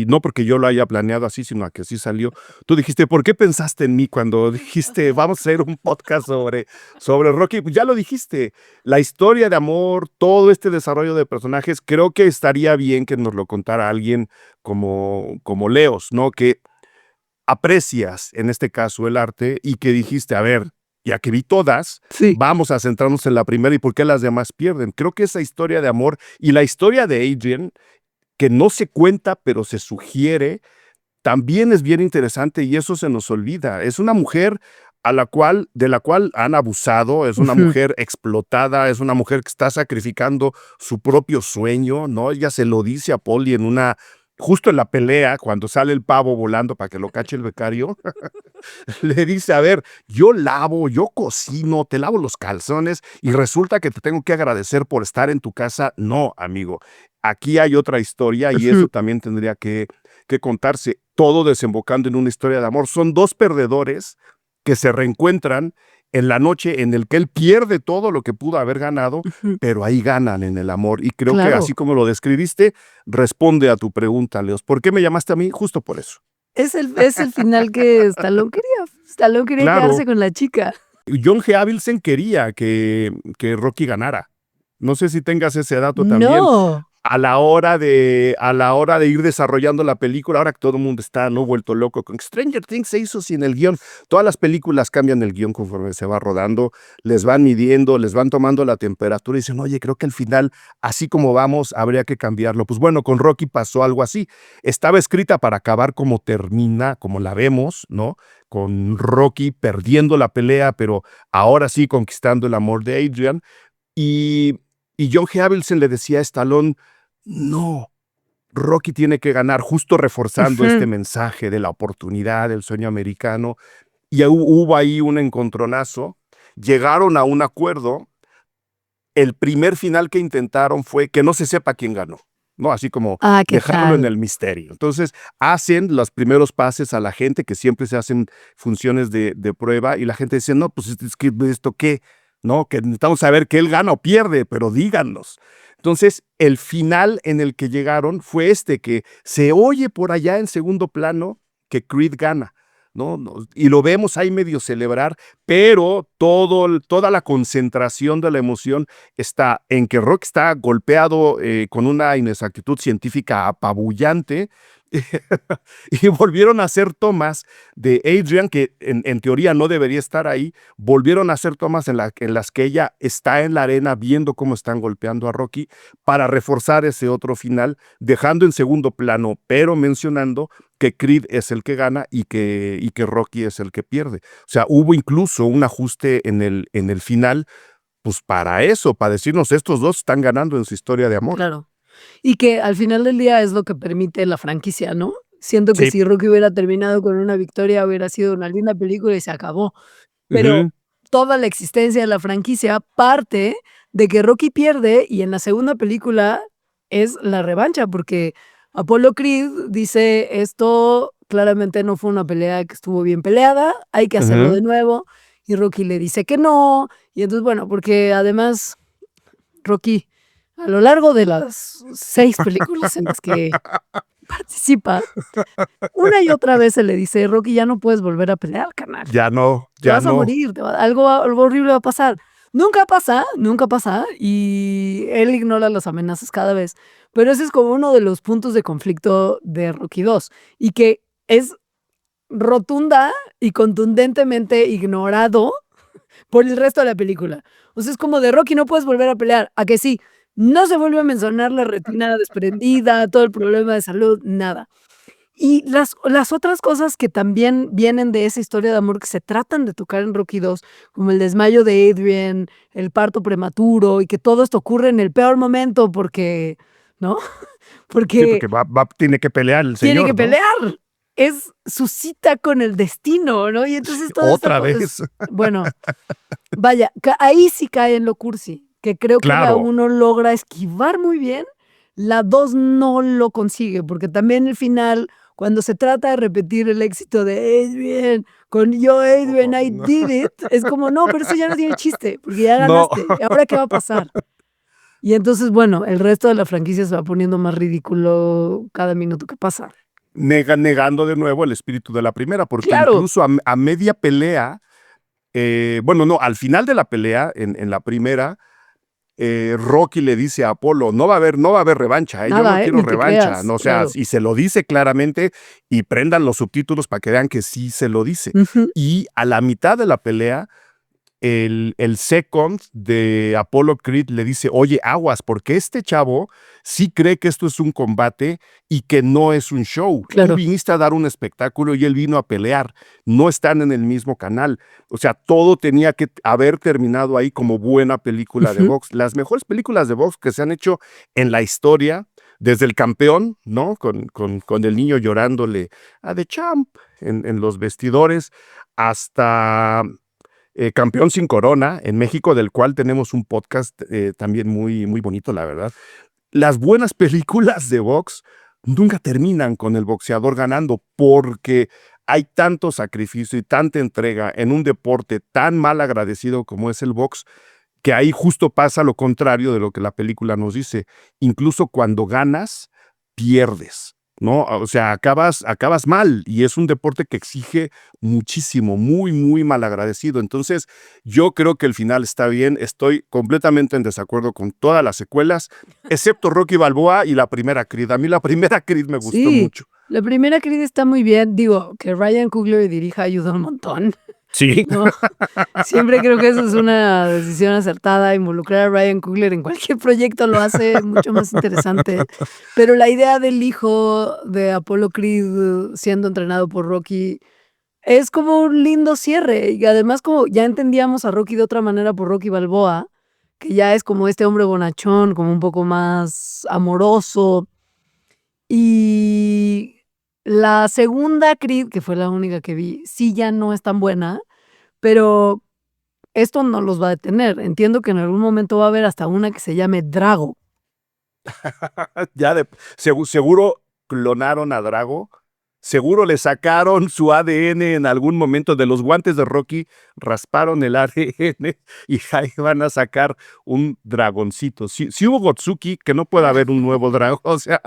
no porque yo lo haya planeado así, sino a que así salió. Tú dijiste, ¿por qué pensaste en mí cuando dijiste, vamos a hacer un podcast sobre Rocky? Pues ya lo dijiste, la historia de amor, todo este desarrollo de personajes, creo que estaría bien que nos lo contara alguien como Leos, ¿no? Que aprecias, en este caso, el arte y que dijiste, a ver, ya que vi todas, Sí. vamos a centrarnos en la primera y por qué las demás pierden. Creo que esa historia de amor y la historia de Adrian, que no se cuenta, pero se sugiere, también es bien interesante y eso se nos olvida. Es una mujer de la cual han abusado, es una Ujú. mujer explotada, es una mujer que está sacrificando su propio sueño, ¿no? Ella se lo dice a Polly justo en la pelea, cuando sale el pavo volando para que lo cache el becario, le dice, a ver, yo lavo, yo cocino, te lavo los calzones y resulta que te tengo que agradecer por estar en tu casa. No, amigo, aquí hay otra historia y eso Ujú. también tendría que contarse, todo desembocando en una historia de amor. Son dos perdedores que se reencuentran en la noche en el que él pierde todo lo que pudo haber ganado, Ujú. pero ahí ganan en el amor. Y creo que así Claro. como lo describiste, responde a tu pregunta, Leos. ¿Por qué me llamaste a mí? Justo por eso. Es el final que Stallone quería. Stallone quería Claro, quedarse con la chica. John G. Avildsen quería que Rocky ganara. No sé si tengas ese dato también. No. A la hora de ir desarrollando la película, ahora que todo el mundo está, ¿no?, vuelto loco con Stranger Things, se hizo sin el guión. Todas las películas cambian el guión conforme se va rodando, les van midiendo, les van tomando la temperatura y dicen, oye, creo que al final, así como vamos, habría que cambiarlo. Pues bueno, con Rocky pasó algo así. Estaba escrita para acabar como termina, como la vemos, ¿no? Con Rocky perdiendo la pelea, pero ahora sí conquistando el amor de Adrian. Y, y John G. Avildsen le decía a Stallone, no, Rocky tiene que ganar, justo reforzando este Ujú. mensaje de la oportunidad, del sueño americano. Y hubo ahí un encontronazo, llegaron a un acuerdo. El primer final que intentaron fue que no se sepa quién ganó, ¿no? Así como Ah, ¿qué dejarlo en tal? el misterio. Entonces, hacen los primeros pases a la gente, que siempre se hacen funciones de prueba, y la gente dice, no, pues es que esto qué, ¿no? Que necesitamos saber que él gana o pierde, pero díganos. Entonces, el final en el que llegaron fue que se oye por allá en segundo plano que Creed gana, ¿no? Y lo vemos ahí medio celebrar, pero toda la concentración de la emoción está en que Rock está golpeado con una inexactitud científica apabullante. Y volvieron a hacer tomas de Adrian, que en teoría no debería estar ahí. Volvieron a hacer tomas en las que ella está en la arena viendo cómo están golpeando a Rocky para reforzar ese otro final, dejando en segundo plano, pero mencionando que Creed es el que gana y que Rocky es el que pierde. O sea, hubo incluso un ajuste en el final, pues para eso, para decirnos, estos dos están ganando en su historia de amor. Claro. Y que al final del día es lo que permite la franquicia, ¿no? Siento que Sí. si Rocky hubiera terminado con una victoria, hubiera sido una linda película y se acabó. Pero Ujú. toda la existencia de la franquicia parte de que Rocky pierde y en la segunda película es la revancha, porque Apollo Creed dice: "Esto claramente no fue una pelea que estuvo bien peleada, hay que hacerlo Ujú. de nuevo", y Rocky le dice que no, y entonces, bueno, porque además Rocky, a lo largo de las 6 películas en las que participa, una y otra vez se le dice: "Rocky, ya no puedes volver a pelear, carnal. Ya no, Te ya vas a no. morir, algo horrible va a pasar". Nunca pasa, y él ignora las amenazas cada vez. Pero ese es como uno de los puntos de conflicto de Rocky 2, y que es rotunda y contundentemente ignorado por el resto de la película. O sea, es como de Rocky, no puedes volver a pelear, ¿a que sí? No se vuelve a mencionar la retina desprendida, todo el problema de salud, nada. Y las otras cosas que también vienen de esa historia de amor que se tratan de tocar en Rocky 2, como el desmayo de Adrian, el parto prematuro y que todo esto ocurre en el peor momento porque, ¿no? Sí, Porque porque tiene que pelear el tiene que señor, ¿no? pelear. Es su cita con el destino, ¿no? Y entonces todo esto Otra vez. bueno, vaya, ahí sí cae en lo cursi, que creo que la Claro. 1 logra esquivar muy bien, la 2 no lo consigue, porque también el final, cuando se trata de repetir el éxito de Adrian, con yo Adrian, I No. did it, es como, no, pero eso ya no tiene chiste, porque ya No. ganaste, ¿ahora qué va a pasar? Y entonces, bueno, el resto de la franquicia se va poniendo más ridículo cada minuto que pasa. Negando de nuevo el espíritu de la primera, porque Claro. incluso a media pelea, bueno, no, al final de la pelea, en la primera, Rocky le dice a Apolo, no va a haber revancha, yo no Nada, quiero ni te revancha, creas, no, o sea, claro. y se lo dice claramente, y prendan los subtítulos para que vean que sí se lo dice. Ujú. Y a la mitad de la pelea, el second de Apollo Creed le dice, oye, aguas, porque este chavo sí cree que esto es un combate y que no es un show. Tú Claro. viniste a dar un espectáculo y él vino a pelear. No están en el mismo canal. O sea, todo tenía que haber terminado ahí como buena película de Ujú. box. Las mejores películas de box que se han hecho en la historia, desde El Campeón, ¿no? Con el niño llorándole a The Champ en los vestidores, hasta Campeón sin Corona en México, del cual tenemos un podcast también muy, muy bonito, la verdad. Las buenas películas de box nunca terminan con el boxeador ganando porque hay tanto sacrificio y tanta entrega en un deporte tan mal agradecido como es el box, que ahí justo pasa lo contrario de lo que la película nos dice. Incluso cuando ganas, pierdes, ¿no? O sea, acabas mal y es un deporte que exige muchísimo, muy, muy mal agradecido. Entonces, yo creo que el final está bien. Estoy completamente en desacuerdo con todas las secuelas, excepto Rocky Balboa y la primera Creed. A mí la primera Creed me gustó Sí, mucho. la primera Creed está muy bien. Digo, que Ryan Coogler dirija ayuda un montón, Sí. ¿no? Siempre creo que eso es una decisión acertada, involucrar a Ryan Coogler en cualquier proyecto lo hace mucho más interesante. Pero la idea del hijo de Apollo Creed siendo entrenado por Rocky es como un lindo cierre. Y además, como ya entendíamos a Rocky de otra manera por Rocky Balboa, que ya es como este hombre bonachón, como un poco más amoroso. Y la segunda Creed, que fue la única que vi, sí ya no es tan buena, pero esto no los va a detener. Entiendo que en algún momento va a haber hasta una que se llame Drago. Ya seguro clonaron a Drago. Seguro le sacaron su ADN en algún momento de los guantes de Rocky, rasparon el ADN y ahí van a sacar un dragoncito. Si hubo Gotsuki, que no pueda haber un nuevo dragón. O sea,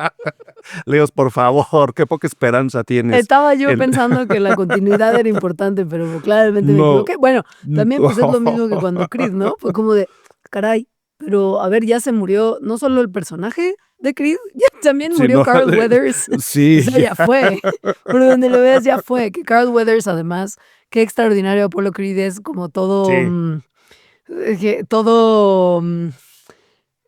Leos, por favor, qué poca esperanza tienes. Estaba yo El- pensando que la continuidad era importante, pero claramente me No. equivoqué. Bueno, también, pues, es lo mismo que cuando Creed, ¿no? Fue como de, caray, pero a ver, ya se murió no solo el personaje de Creed, ya también Sí, murió no, Carl Weathers. O sí, sea, ya fue. Por donde lo veas, ya fue. Que Carl Weathers, además, qué extraordinario Apollo Creed es como todo, sí. todo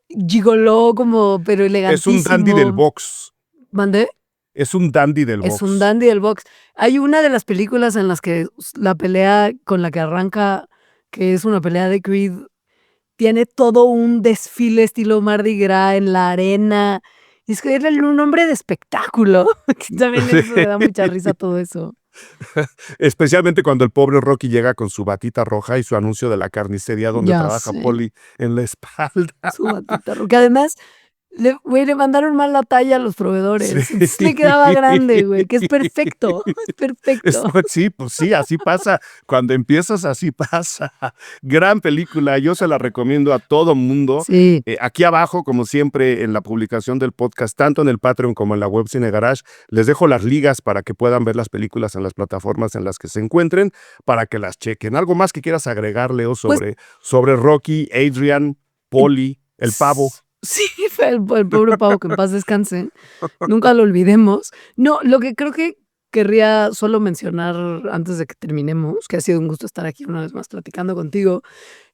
gigoló, como, pero Es un dandy del elegantísimo. box. ¿Mandé? Es un dandy del Es un box. dandy del box. Hay una de las películas en las que la pelea con la que arranca, que es una pelea de Creed, tiene todo un desfile estilo Mardi Gras en la arena. Y es que era un hombre de espectáculo, que también eso me da mucha risa todo eso. Especialmente cuando el pobre Rocky llega con su batita roja y su anuncio de la carnicería donde Ya trabaja sé, Polly en la espalda. su batita roja. Que además, le mandaron mal la talla a los Sí. proveedores, entonces le quedaba grande, güey, que es perfecto, es perfecto. Sí, pues sí, así pasa. Cuando empiezas, así pasa. Gran película, yo se la recomiendo a todo mundo. Sí. Aquí abajo, como siempre, en la publicación del podcast, tanto en el Patreon como en la web Cine Garage, les dejo las ligas para que puedan ver las películas en las plataformas en las que se encuentren, para que las chequen. ¿Algo más que quieras agregar, Leo, Pues, sobre Rocky, Adrian, Polly, el pavo? sí, fue el pobre pavo, que en paz descanse, nunca lo olvidemos. No, lo que creo que querría solo mencionar antes de que terminemos, que ha sido un gusto estar aquí una vez más platicando contigo,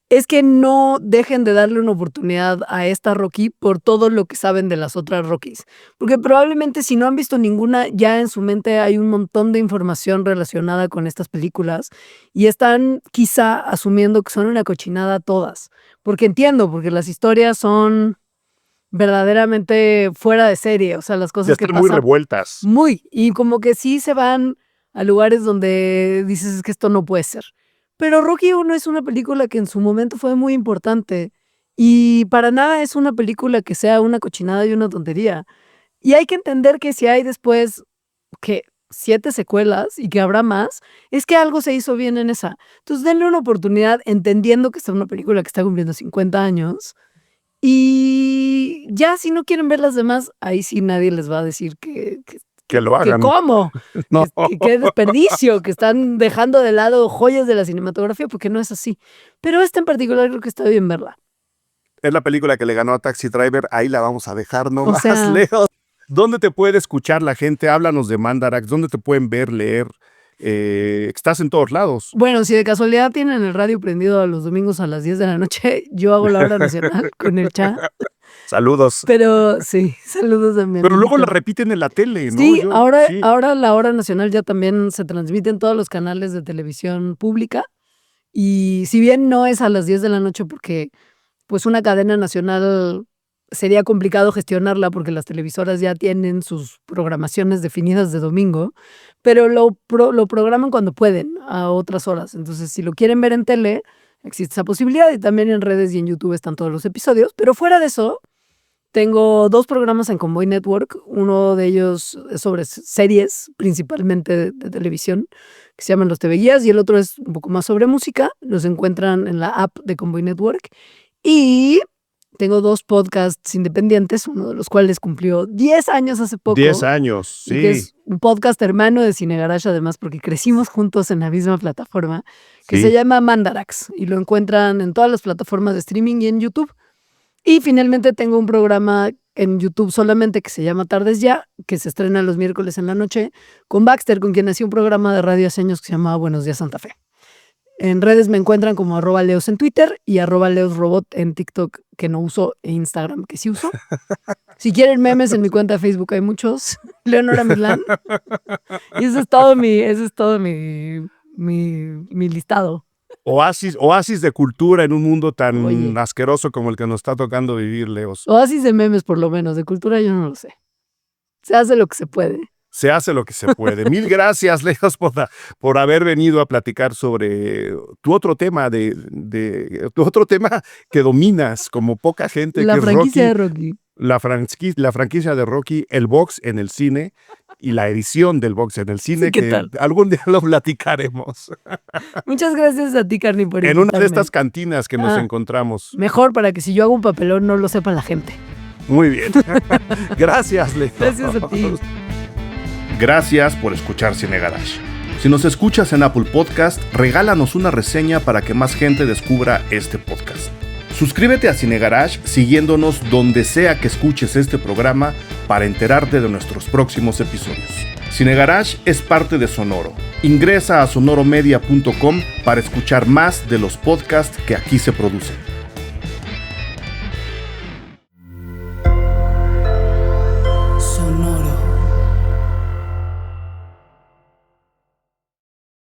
es que no dejen de darle una oportunidad a esta Rocky por todo lo que saben de las otras Rockys. Porque probablemente si no han visto ninguna, ya en su mente hay un montón de información relacionada con estas películas y están quizá asumiendo que son una cochinada todas. Porque entiendo, porque las historias son verdaderamente fuera de serie, o sea, las cosas que están pasan. muy revueltas. Y como que sí se van a lugares donde dices que esto no puede ser. Pero Rocky 1 es una película que en su momento fue muy importante y para nada es una película que sea una cochinada y una tontería. Y hay que entender que si hay después que 7 secuelas y que habrá más, es que algo se hizo bien en esa. Entonces denle una oportunidad entendiendo que es una película que está cumpliendo 50 años y ya si no quieren ver las demás, ahí sí nadie les va a decir que lo hagan. ¿Cómo? No. Que desperdicio, que están dejando de lado joyas de la cinematografía, porque no es así. Pero esta en particular creo que está bien verla. Es la película que le ganó a Taxi Driver, ahí la vamos a dejar nomás, O sea, Leo. ¿Dónde te puede escuchar la gente? Háblanos de Mandarax, ¿dónde te pueden ver, leer? Estás en todos lados. Bueno, si de casualidad tienen el radio prendido a los domingos a las 10 de la noche, yo hago la hora nacional con el chat. Saludos. Pero sí, saludos también. Pero luego la repiten en la tele, ¿no? Sí, ahora la hora nacional ya también se transmite en todos los canales de televisión pública. Y si bien no es a las 10 de la noche porque pues una cadena nacional sería complicado gestionarla porque las televisoras ya tienen sus programaciones definidas de domingo, pero lo programan cuando pueden, a otras horas. Entonces, si lo quieren ver en tele, existe esa posibilidad y también en redes y en YouTube están todos los episodios. Pero fuera de eso, tengo 2 programas en Convoy Network. Uno de ellos es sobre series, principalmente de televisión, que se llaman Los TV Guías, y el otro es un poco más sobre música. Los encuentran en la app de Convoy Network. Y tengo 2 podcasts independientes, uno de los cuales cumplió 10 años hace poco. 10 años, sí. Que es un podcast hermano de Cine Garage, además, porque crecimos juntos en la misma plataforma, que se llama Mandarax, y lo encuentran en todas las plataformas de streaming y en YouTube. Y finalmente tengo un programa en YouTube solamente que se llama Tardes Ya, que se estrena los miércoles en la noche, con Baxter, con quien hacía un programa de radio hace años que se llamaba Buenos Días Santa Fe. En redes me encuentran como @leos en Twitter y @leosrobot en TikTok, que no uso, e Instagram, que sí uso. Si quieren memes en mi cuenta de Facebook hay muchos. Leonora Milán. Y ese es todo mi listado. Oasis de cultura en un mundo tan asqueroso como el que nos está tocando vivir, Leos. Oasis de memes, por lo menos. De cultura yo no lo sé. Se hace lo que se puede. Se hace lo que se puede. Mil gracias, Leos, por haber venido a platicar sobre tu otro tema tu otro tema que dominas como poca gente. La que franquicia es Rocky, de Rocky. La franquicia de Rocky, el box en el cine y la edición del box en el cine, Sí, ¿qué que tal? algún día lo platicaremos. Muchas gracias a ti, Carni, por En invitarme. una de estas cantinas que nos encontramos. Mejor para que si yo hago un papelón no lo sepa la gente. Muy bien. Gracias, Leo. Gracias a ti. Gracias por escuchar Cine Garage. Si nos escuchas en Apple Podcast, regálanos una reseña para que más gente descubra este podcast. Suscríbete a Cine Garage siguiéndonos donde sea que escuches este programa para enterarte de nuestros próximos episodios. Cine Garage es parte de Sonoro. Ingresa a sonoromedia.com para escuchar más de los podcasts que aquí se producen.